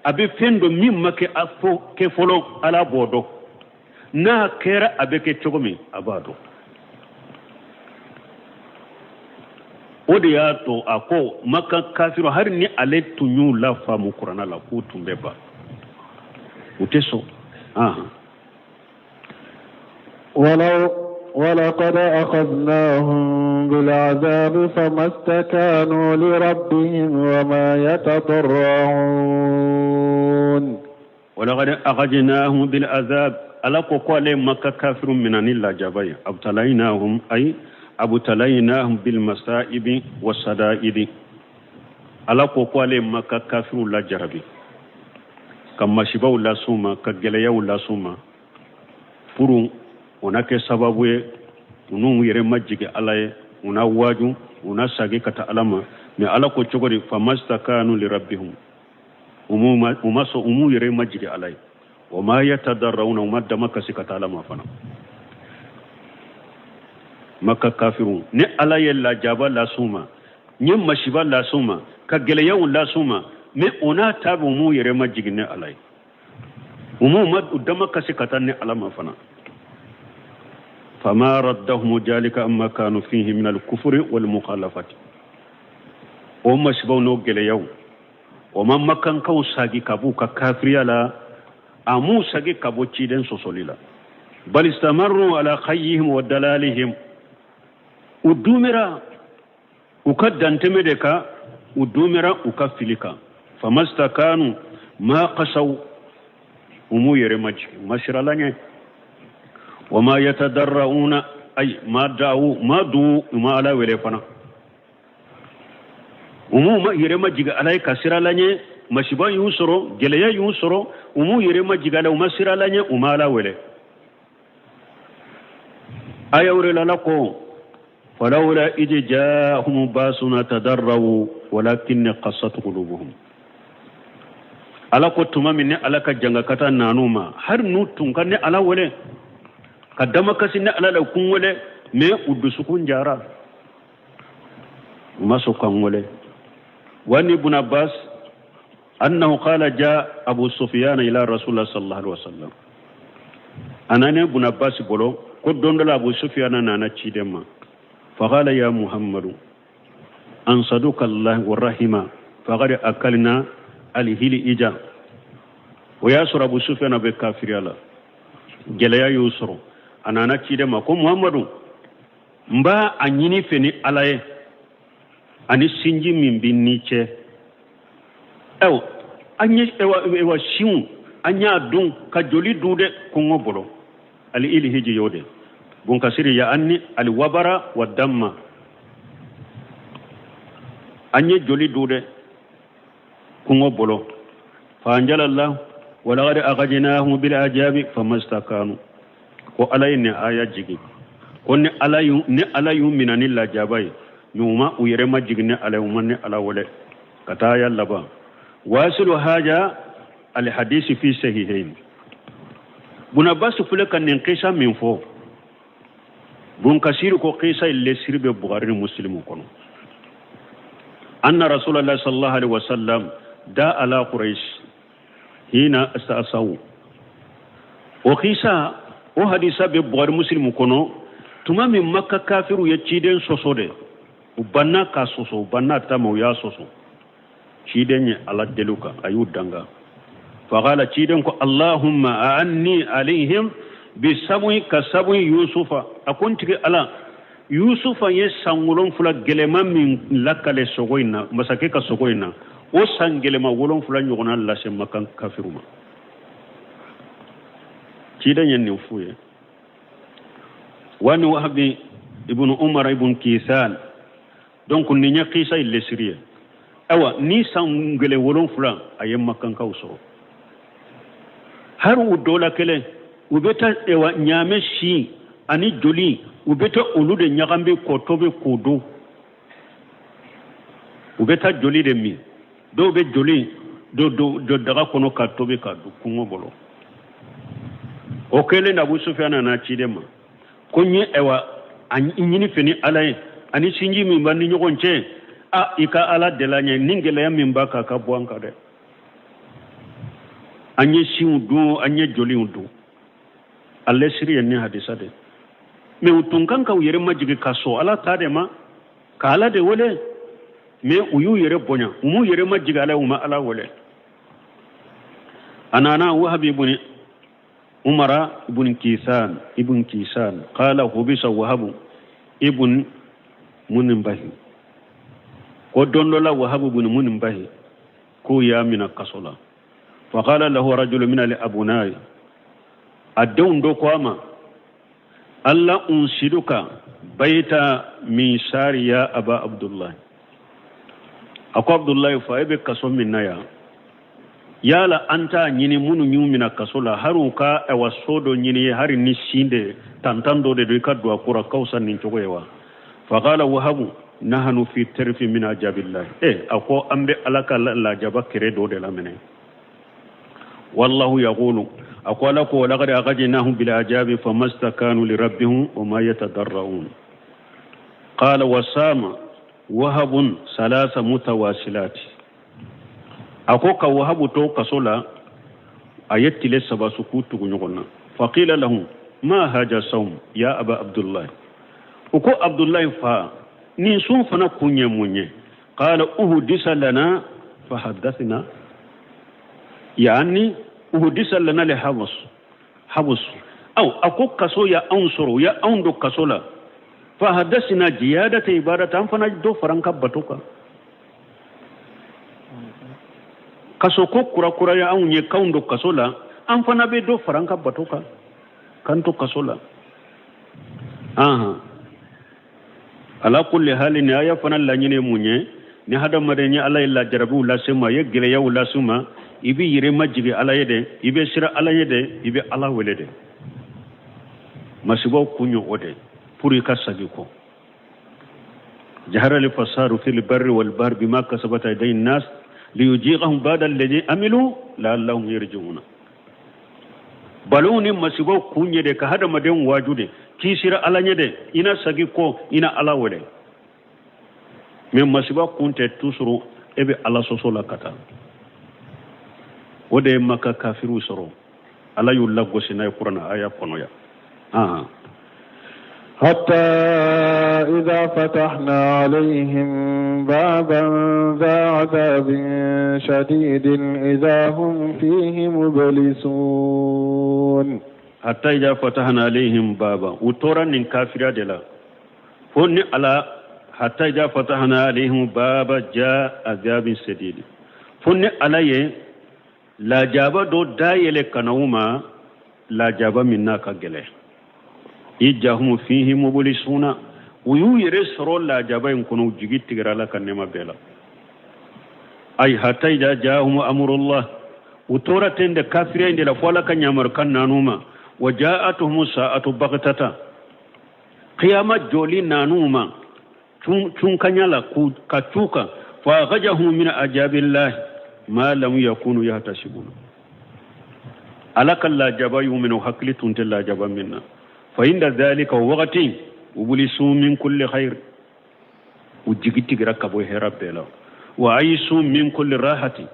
abe fendo mimma ke afo ke folo ala bodo na kera abeke chogomi abado odiya to ako maka kafiru har ni ale tunyu la famu qur'ana la ko tumbeba uteso ولقد أخذناهم بالعذاب فما استكانوا لربهم وما يتضرعون ولقد أخذناهم بالعذاب ألا قال مكة كافر من الله جباي أبتليناهم أي أبتليناهم بالمصائب والشدائد ألا قال مكة كافر لا جربي كما شباب لا سوما كجليا لا سوما فرو onake sababu ye unu yere majige alaye una waju una sage kata alama me ala ko chogori famastakanu li rabbihum umaso yere majige alaye wama yatadarrauna umadda makasi kata alama fana makka kafirun ne alaye la jaba la suma nyem mashiba la suma ka geleya la suma me ona tabu yere majige ne alaye mad udama kasi kata ne alama fana فما ردهم ذلك أما كانوا فيه من الكفر والمخالفة وما شبونو جليو وما مكان كو ساقي كابو كافريا لا أمو ساقي كابو تشيدن سوسوليلا بل استمروا على خيهم ودلالهم ودومرا وكدن تمدكا ودومرا وكفلكا فما استكانوا ما قسوا أمو يرمج مشرلانيه وما يتضرعون أي ما دعوا ما دو ما على ولفنا ما يرمى جيغا على كسر لاني مشبا يوسرو جليا يوسرو يرمى جيغا لو مسر لاني وما على وله أيور لكم فلولا إذ جاءهم باسنا تضرعوا ولكن قصت قلوبهم على كتما من على كجنغا كتا نانوما هر نوتون كان على وله kadama kasine ala la kunwole me udusukun jara maso kanwole wani ibn abbas annahu qala jaa abu sufyan ila rasulullah sallallahu alaihi wasallam anane ibn abbas bolo ko dondola abu sufyan nana cidema fa qala ya muhammadu an saduka allah wa rahima faqad akalna alhili ija wa yasra abu sufyan be kafiriyala gelaya yusro anana cidema ko muhammadu mba anyini feni alaye ani sinji min binnice anye ewa shimu anya dun ka joli dude ko ngobolo ali ili hiji yode بون كثير يعني الوبر والدم أني جولي دودة كونغو بولو فأنجل الله ولقد أخرجناهم بالعجاب فما استكانوا وعلى إن آية جيجي كوني على يوم من أن الله جاباي نوما ويرما جيجني على يومني على ولا كتايا لبا واصل هذا الحديث في صحيحين بنا باس فلك أن قيسا من فوق بون كثير كو قيسا اللي سير ببخاري مسلم كونو أن رسول الله صلى الله عليه وسلم دا على قريش هنا استأسوا وقيسا وحديثا ببخاري مسلم كونو تما من مكة كافر يتشيدن سوسودة وبنا كاسوسو وبنا تامو يا سوسو تشيدن على دلوكا أيود دانغا فقال تشيدن اللهم أعني عليهم بسبوي كسبوي يوسف أكون تكي على يوسف يسانغولون فلا جلما من لكالي سوغوينا مساكيكا سوغوينا وسان جلما ولون فلا نيغونا لاسي مكان كافرما تشيدن ينفوه وأن وهب ابن عمر ابن كيسان دونك نيا قيسا اللي سريه أوا ني سانغلي ولون فلا أيام مكان كاوسو هارو دولا كله وبيتا أوا نيامشي أني جولي وبيتا أولود نيامبي كوتوبي كودو وبيتا جولي دمي دو بيت جولي دو دغا كونو كاتوبي كادو كونغو بولو أوكيلي نابو سفيان أنا تشيدما konye ewa anyini feni alaye ani sinji mi bandi nyogonche ika ala delanya ningela ya mimbaka ka bwanka de anye siudu anye joli udu alle siri ne hadisa de me utunkan ka uyere majigi kaso ala tade ma ka ala de wole me uyu yere bonya umu yere majigi ala uma ala wole anana wahabi ibn عمر ابن كيسان قال حبس وهب ابن منبه ودون لا وهب ابن منبه كو يا من القصلا فقال له رجل من الابناء ادون دوكواما الله انشدك بيت من شار يا ابا عبد الله اكو عبد الله فايب كسوم من نيا yala anta nyini munu nyumina kasola haruka ewa sodo nyini hari nishinde tantando de ka dua kura kausa ninchogoewa faqala wahabu nahnu fi tarfi min ajabillah ako ambe alaka la jaba credo de la mene wallahu yaqulu aqala ko laqad aqadnahum bil ajabi famastakanu li rabbihim wama yatadarrun qala wasama wahabun salasa mutawasilati ako ka wahabu to kasola ayatile sabasu kutu gunyogonna faqila lahum ma haja sawm ya aba abdullah uko abdullah fa ni sun fana kunye munye qala uhdisa lana fahaddathna yani uhdisa lana li habus aw ako kaso ya ansuru ya ando kasola fahaddathna ziyadata ibadatan fana do faranka batoka kaso ko kura ya an ye kaundo kasola an fana be do faranka batoka kanto kasola ala kulli halin ya fana la nyine munye ni hada madenya ala illa jarabu la sema ye gele ya la suma ibi yire majigi ala yede ibe sira ala yede ibe ala welede masibo kunyo ode puri kasagi ko jahara li fasaru fil barri wal bahr bima kasabat aydi nas ليجيغهم بعد الذي عملوا لعلهم يرجعون baluni masibo kunye de ka hada maden wajude kisira alanye de ina sagi ko ina ala wole men masibo kunte tusuru ebe ala sosola kata wode maka kafiru soro ala yulla gosina qur'ana aya kono ya حتى إذا فتحنا عليهم بابا ذا عذاب شديد إذا هم فيه مبلسون حتى إذا فتحنا عليهم بابا وطورا من كافرة دلا فن على حتى إذا فتحنا عليهم بابا جاء عذاب شديد فن على لا جابا دو دايل كنوما لا جابا منا كجله ijahum fihi mublisuna uyu yere soro la jabain kono jigi tigira la kanema bela ay hatta ida jahum amrullah utora tende kafire inde la fola kanyamar kannanuma wajaatuhum sa'atu baghtata qiyama joli nanuma tun kanyala ku katuka fa ghajahum min ajabillah ma lam yakunu yahtasibun alaka la jabayu min hakli tunta la jaba minna fa inda dhalika waqti ublisu min kulli khair ujigiti graka boy herabela wa aisu min kulli rahati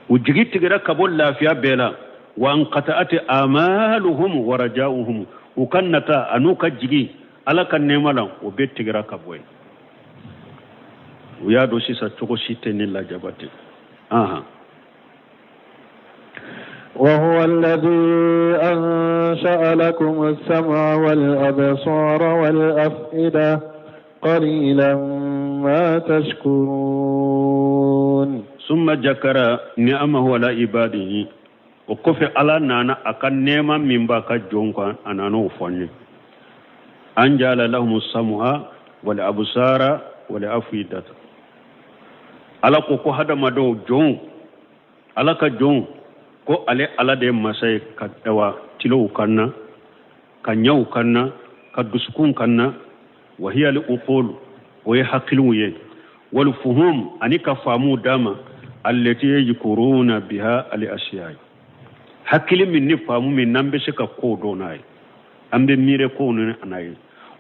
ujigiti graka bol lafiya bela wa anqata'at amaluhum wa raja'uhum ukannata anuka jigi alaka nemala o betti graka boy uya do sisa toko shiteni la jabate aha. وهو الذي أنشأ لكم السمع والأبصار والأفئدة قليلا ما تشكرون ثم ذكر نعمه على عباده وكفى على نانا أكن نعمة من باكا جونكا أنانو فاني أنجل لهم السمع والأبصار والأفئدة على كوكو هذا مدو جون على كجون ko ale ala de masay ka dawa tilo kanna ka nyaw kanna ka duskun kanna wa hiya li uqul wa yahqilu ye wal fuhum anika famu dama allati yajkuruna biha al ashiya hakili min ni famu min nambe shika ko donai ambe mire ko ne anai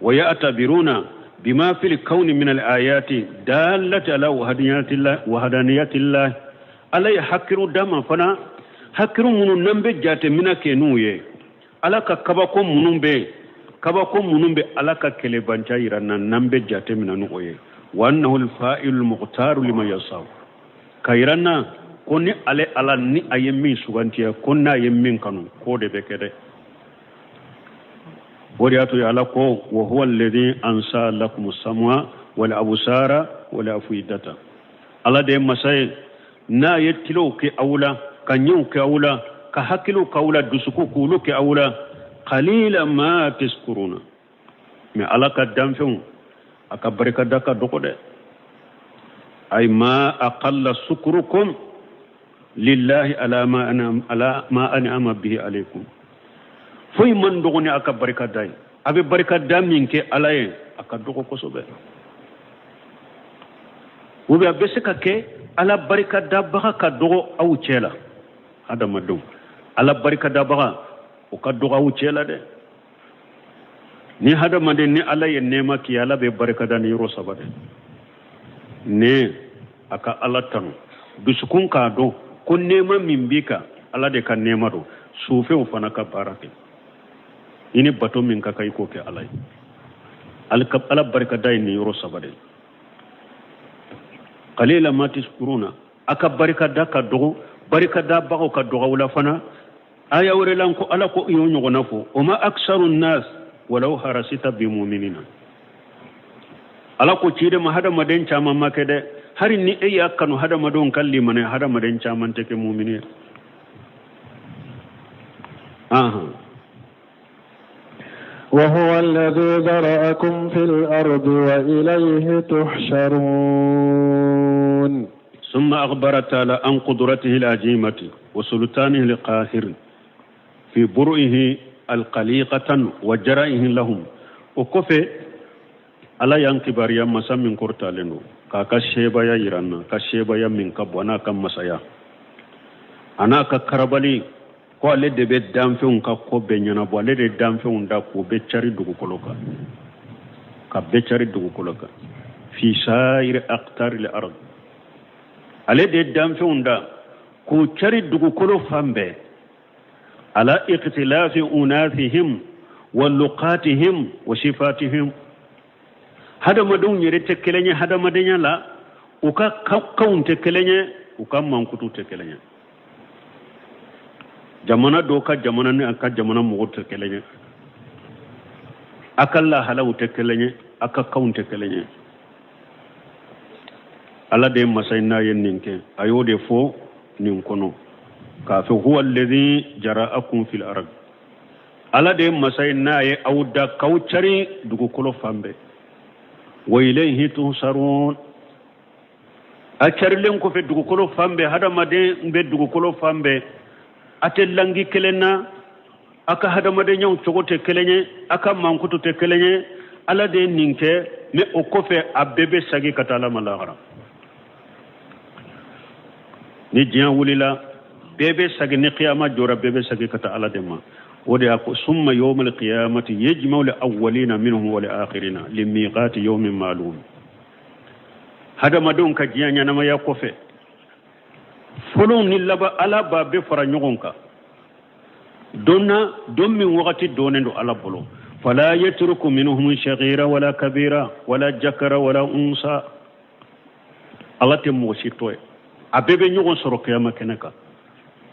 wa ya'tabiruna bima fil kauni min al ayati dallati ala wahdaniyatillah alay hakiru dama fana hakiru munu nambe jate mina kenuye alaka kabako munumbe alaka kele bancha irana nambe jate mina nuoye wa annahu al-fa'il al-muqtar liman yasaw kairana koni ale ala ni ayemi sugantiya konna yemmin kanu ko de bekede wariatu ya alako wa huwa alladhi ansa lakum as-sam'a wal absara wal afidata ala de masay na yetilo ke awla kanyu ke awla ka hakilu kawla dusuku kulu ke awla qalila ma tashkuruna me alaka damfun aka barka daka dokode ay ma aqalla sukrukum lillahi ala ma an'ama bihi alaykum foy man dogoni aka barka day abe barka damin ke alaye aka doko kosobe ubi abeseka ke ala barka dabba ka dogo aw cela adama dum ala barka dabba o ka dogo aw cela de ni hadama de ni ala ye nema ki ala be barka dan yoro sabade ne aka ala tanu dusukun ka do ko nema mimbika ala de ka nema do sufe o fana ka barake ini bato min ka kai ko ke alai ala barka dai ni yoro sabade qalila ma tashkuruna aka barka da ka dogo barka da ba ka dogo wala fana aya wore lan ko ala ko iyo nyogo nafo o ma aksarun nas walau harasita bi mu'minina ala ko cide ma hada maden chama makede hari ni e yakanu hada madon kalli mane hada maden chama take mu'mini aha وهو الذي ذرأكم في الأرض وإليه تحشرون ثم أخبر تعالى عن قدرته العظيمة وسلطانه القاهر في برئه القليقة وجرائه لهم وكفى على ينكبر يا مسا من كورتالنو كاكا شيبا يا إيران كشيبا يا من كبوانا كمسايا أنا ككربالي ko ale de be danfew ka ko be nyana bo ale de danfew da ko be cari dugu koloka ka be cari dugu koloka fi sa'ir aqtar al ard ale de danfew da ko cari dugu kolo fambe ala ikhtilaf unathihim wa luqatihim wa sifatihim hada madun yere tekelenya hada madenya la uka kaunte kelenye uka mankutu tekelenya jamana doka jamana ne aka jamana mugote kelenye akalla halawu te kelenye aka kaunte kelenye ala de masayna yenninke ayode fo nin kono ka fa huwa alladhi jara'akum fil ard ala de masay naye awda kawcari dugu kolo fambe wa ilayhi tuhsarun acarlen ko fe dugu kolo fambe hada made be dugu kolo fambe atellangi kelena aka hada made nyaw cogote kelenye aka mankutu te kelenye ala de ninke me o ko fe abebe sagi katala malagara ni jiya wulila bebe sagi ni qiyama jora bebe sagi kata ala de ma ودي ثم يوم القيامة يجمع الأولين منهم والآخرين لميقات يوم معلوم هذا ما دون كجيان نما يقفه فلون نلبا على باب فرنيونكا دون من وقت دون على بلو فلا يترك منهم صغيرا ولا كبيرا ولا ذكر ولا أنثى الله تموشي توي أبيبي نيون سرو قيامة كنكا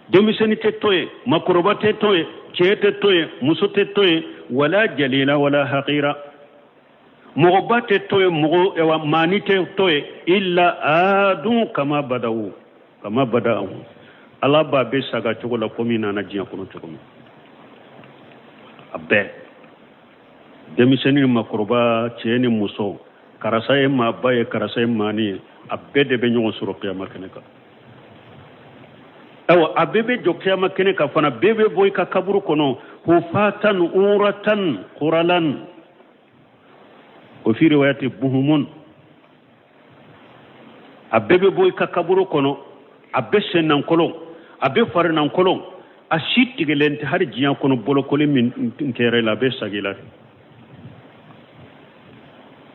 دمسني تتوي مكروبات تتوي كيت توي مسوت توي ولا جليلا ولا حقيرا مغبات توي مغو ماني توي إلا آدم كما بدأوا الله بابي ساقا تقول لكم أنا جيا كنو تقول أبي دمسني مكروبات تيني مسو كراساي ما باي كراساي ماني أبي دبنيو سرو قيامة كنكا awa abebe jokiyama kene ka fana bebe boy ka kaburu kono hufatan uratan quralan o fi riwayati buhumun abebe boy ka kaburu kono abbe senan kolo abbe farnan kolo ashiti gelente har jiyan kono bolo kole min kere la be sagila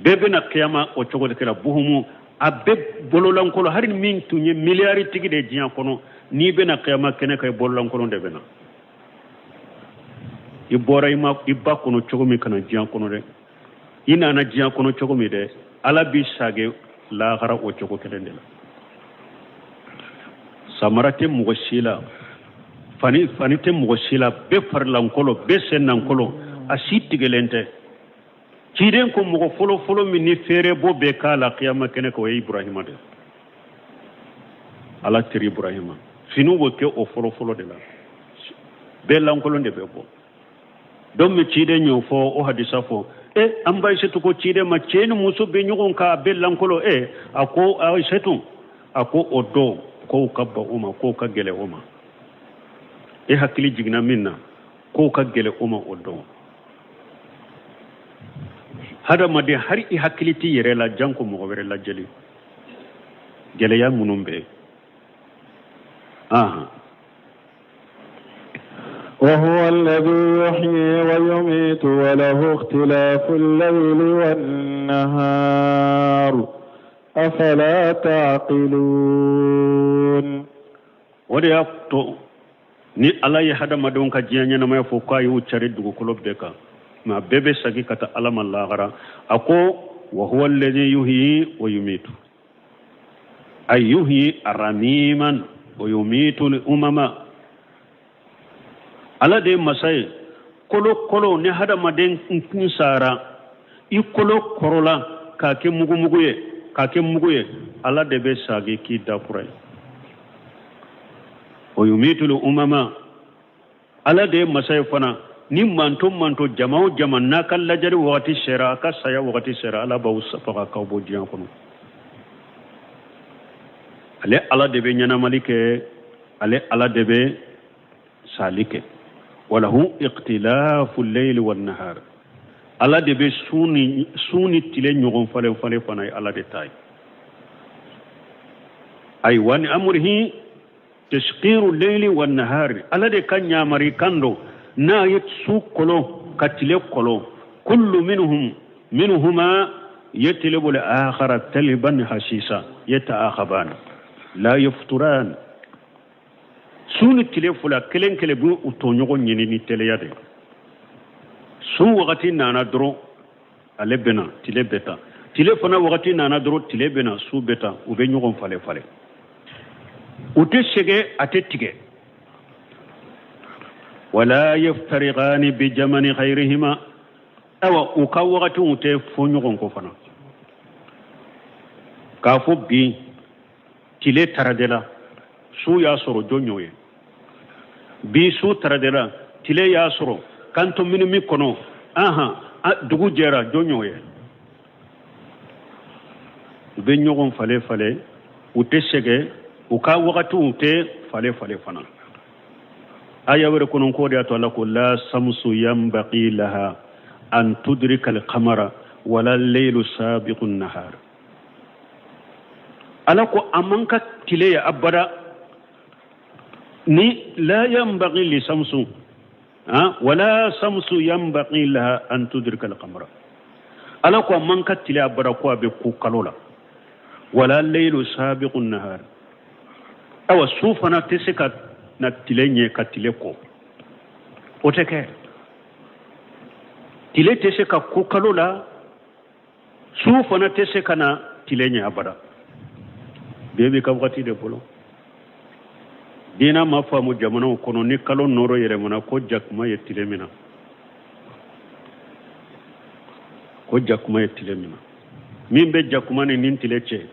bebe na kiyama o chogode kala buhumu abbe bolo lan kolo har min tunye miliyari tigide jiyan kono ni bena qiyama kene kay bollan kono de bena ibora ima ibba kono chogomi kana jian kono de ina na jian kono chogomi de ala bi sage la gara o chogo kelende la samarate mugashila fani te mugashila be farlan kolo be senan kolo asiti gelente kiden ko mugo folo min ni fere bo be kala qiyama kene ko ibrahima de ala tiri ibrahima finu wo ke o folo de la be lankolo de be bo don mi cide nyo fo o hadisa fo amba setu ko cide ma ceni muso be nyogon ka be lankolo ako setu ako odo ko kabba uma ko ka gele uma hakili jigna minna ko ka gele uma odo hada made har hakili ti yere la janko mo were la jeli gele ya munumbe وهو الذي يحيي ويميت وله اختلاف الليل والنهار أفلا تعقلون وديكتو ni ala ya hada madon ka jiyanya na mai foka yu chare dugo kolob deka ma bebe sagi kata alama lagara ako wa huwa alladhi yuhyi wa yumitu ay yuhyi aramiman wa yumitu al umama ala de masai kolo ne hada maden sara i kolo korola ka ke muguye ala de be sagi ki dapurai wa yumitu al umama ala de masai fana ni manto jama'u jamanna kala jari wati shera ka saya wati shera ala ba usafa ka bo jiyan kono ale ala de be nyana malike ale ala de be salike وله اختلاف الليل والنهار على دي سوني تلي نيغون فالي فناي على دي تاي اي وان امره تشقير الليل والنهار على دي كان يامري كاندو نا يتسو كولو كتلي كولو كل منهما يتلب الاخر تلبا حشيشا يتآخبان لا يفطران suni tile fula kelen bu utonyogo nyini ni tele yade su wakati nana dro ale bena tile beta tile fana wakati nana dro tile bena su beta ube nyogon fale ute sege ate tige wala yaftariqani bi jamani ghayrihima awa uka wakati ute fo nyogon ko fana ka fo bi tile taradela su ya soro jonyoye bi su taradela tile ya soro kanto minu mi kono dugu jera jonyo ye be nyogon fale fale ute sege uka wakati ute fale fana aya wara konon ko de to Allah ko la samsu yanbaghi laha an tudrika al-qamara wala al-laylu sabiqu an-nahar ala ko amanka tile ya abada ni la yanbaghi li samsu wala samsu yanbaghi laha an tudrika al-qamara ala ko amanka tile abada ko be ku kalola wala al-laylu sabiqu an-nahar awa sufana tisika na tile nye ka tile ko o teke tile tese ka ku kalola sufana tese kana tile nye abada bebe ka wakati de bolo dina mafamu jamana kono ni kalo noro yere mana ko jakuma ye tile mina min be jakuma ni nin tile che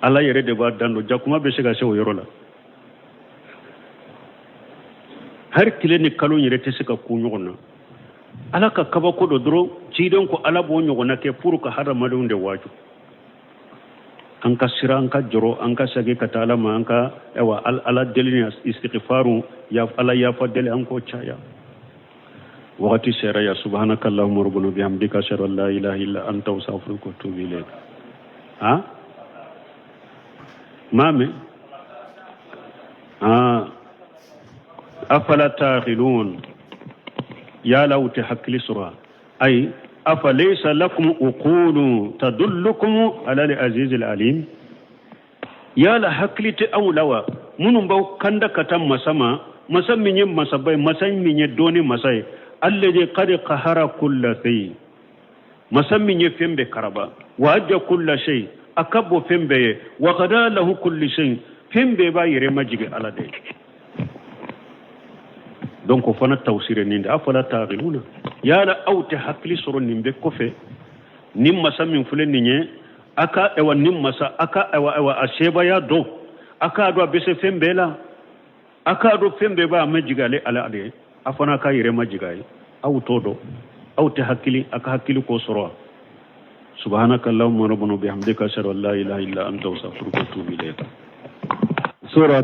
ala yere de ba dando jakuma be sega se o yoro la har tile ni kalo yere tese ka ku nyogona ala ka kaba ko do dro ciiden ko ala bo nyogona ke pour ka hada madunde waju anka sira anka joro anka sage katala ma anka ewa ala delini istighfaru ya ala ya fadel anko chaya waqti sira ya subhanaka allahumma rabbana bihamdika ashhadu an la ilaha illa anta astaghfiruka wa atubu ilayk mame afala taqilun ya law tahakkili sura ay أفليس لكم أقول تدلكم على العزيز العليم يا لحكلت أولوا من بو كندا كتم مسما مسمين مسباي مسمين دوني مساي الذي قد قهر كل شيء مسمين فين بكربا وأجى كل شيء أكب فين بي وغدا له كل شيء فين بي باير مجيء على ده donc fana tawsire ninde afala taqiluna yala awte hakli soro nimbe kofe nim masa min fulen ninye aka ewa nim masa aka ewa asheba ya do aka do bese fembela aka do fembe ba majigale ala ade afana ka yire majigai aw todo awte hakli aka hakli ko soro subhanaka allahumma rabbana bihamdika ashhadu an la ilaha illa anta astaghfiruka wa atubu ilayk sura